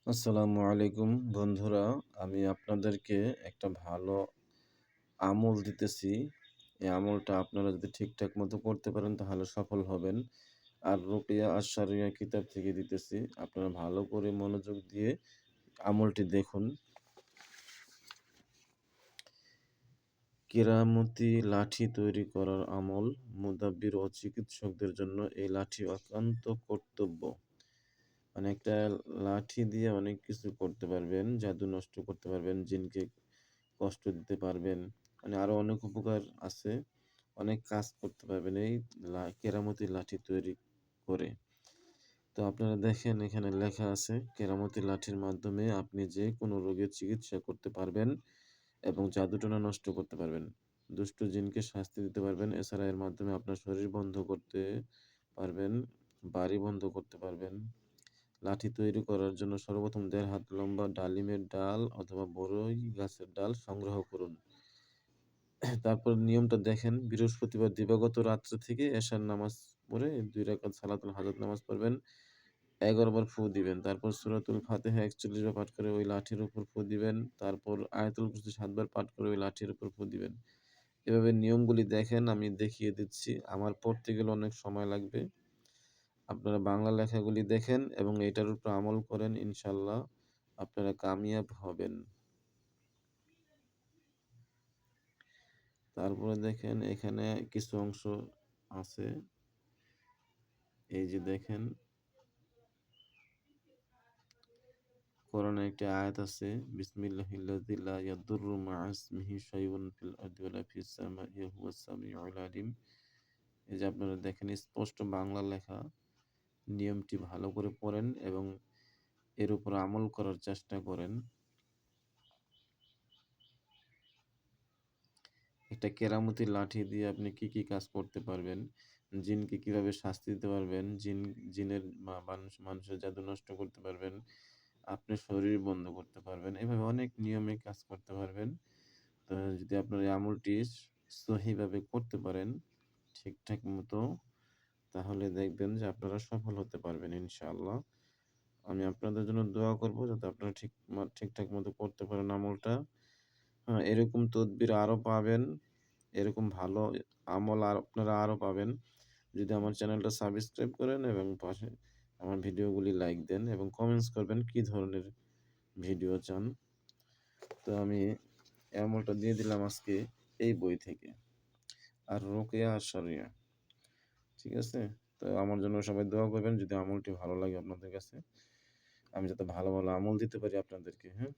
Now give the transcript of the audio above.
আসসালামু আলাইকুম বন্ধুরা, আমি আপনাদেরকে একটা ভালো আমল দিতেছি। এই আমলটা আপনারা যদি ঠিকঠাক মতো করতে পারেন তাহলে সফল হবেন। আর রুকিয়া আশ-শারিয়া কিতাব থেকে দিতেছি। আপনারা ভালো করে মনোযোগ দিয়ে আমলটি দেখুন। কেরামতি লাঠি তৈরি করার আমল। মুদাব্বির ও চিকিৎসকদের জন্য এই লাঠি একান্ত কর্তব্য। মানে একটা লাঠি দিয়ে অনেক কিছু করতে পারবেন, জাদু নষ্ট করতে পারবেন, জিনকে কষ্ট দিতে পারবেন। মানে আরো অনেক উপকার আছে। অনেক কাজ করতে পারবেন এই কেরামতি লাঠি তৈরি করে। তো আপনারা দেখেন এখানে লেখা আছে কেরামতি লাঠির মাধ্যমে আপনি যে কোনো রোগের চিকিৎসা করতে পারবেন এবং জাদুটোনা নষ্ট করতে পারবেন। দুষ্ট জিনকে শাস্তি দিতে পারবেন। এছাড়া এর মাধ্যমে আপনার শরীর বন্ধ করতে পারবেন, বাড়ি বন্ধ করতে পারবেন। লাঠি তৈরি করার জন্য সর্বপ্রথম ১.৫ হাত লম্বা ডালিমের ডাল অথবা বড়ই গাছের ডাল সংগ্রহ করুন। তারপর নিয়মটা দেখেন, বৃহস্পতিবার দিবাগত রাত্র থেকে এশার নামাজ পড়ে ২ রাকাত সালাতুল হাজত নামাজ পড়বেন। ১১ বার ফু দিবেন। তারপর সূরাতুল ফাতিহা ৪১ বার পাঠ করে ওই লাঠির উপর ফু দিবেন। তারপর আয়াতুল কুরসি ৭ বার পাঠ করে ওই লাঠির উপর ফু দিবেন। এভাবে নিয়মগুলি দেখেন, আমি দেখিয়ে দিচ্ছি। আমার পড়তে গেলে অনেক সময় লাগবে। আপনারা বাংলা লেখাগুলি দেখেন এবং এটার উপর আমল করেন, ইনশাআল্লাহ আপনারা কামিয়াব হবেন। তারপরে দেখেন এখানে কিছু অংশ আছে। এই যে দেখেন, কোরআনে একটি আয়াত আছে, বিসমিল্লাহিল্লাযী লা ইয়াদুররু মা'a ইসমিহি শাইউন ফিল আরদি ওয়ালা ফিস সামাই ওয়া হুয়াস সামিউল আলিম। এই যে আপনারা দেখেন স্পষ্ট বাংলা লেখা। নিয়মটি ভালো করে পড়েন এবং এর উপর আমল করার চেষ্টা করেন। একটা কেরামতি লাঠি দিয়ে আপনি কি কি কাজ করতে পারবেন, জিনকে কিভাবে শাস্তি দিতে পারবেন, জিনের মানুষের জাদু নষ্ট করতে পারবেন, আপনার শরীর বন্ধ করতে পারবেন, এভাবে অনেক নিয়মে কাজ করতে পারবেন। তো যদি আপনার এই আমলটি সহিভাবে করতে পারেন ঠিকঠাক মতো, তাহলে দেখবেন যে আপনারা সফল হতে পারবেন ইনশাআল্লাহ। আমি আপনাদের জন্য দোয়া করব যাতে আপনারা ঠিকঠাক মতো করতে পারেন আমলটা। হ্যাঁ, এরকম তদবির আরো পাবেন। এরকম ভালো আমল আর আপনারা আরো পাবেন যদি আমার চ্যানেলটা সাবস্ক্রাইব করেন এবং পাশে আমার ভিডিওগুলি লাইক দেন এবং কমেন্টস করবেন কি ধরনের ভিডিও চান। তো আমি এই আমলটা দিয়ে দিলাম আজকে এই বই থেকে, আর রোকেয়া আর শরিয়া। ঠিক আছে? তো আমার জন্য সবাই দোয়া করবেন যদি আমলটি ভালো লাগে আপনাদের কাছে। আমি যাতে ভালো ভালো আমল দিতে পারি আপনাদেরকে, হ্যাঁ?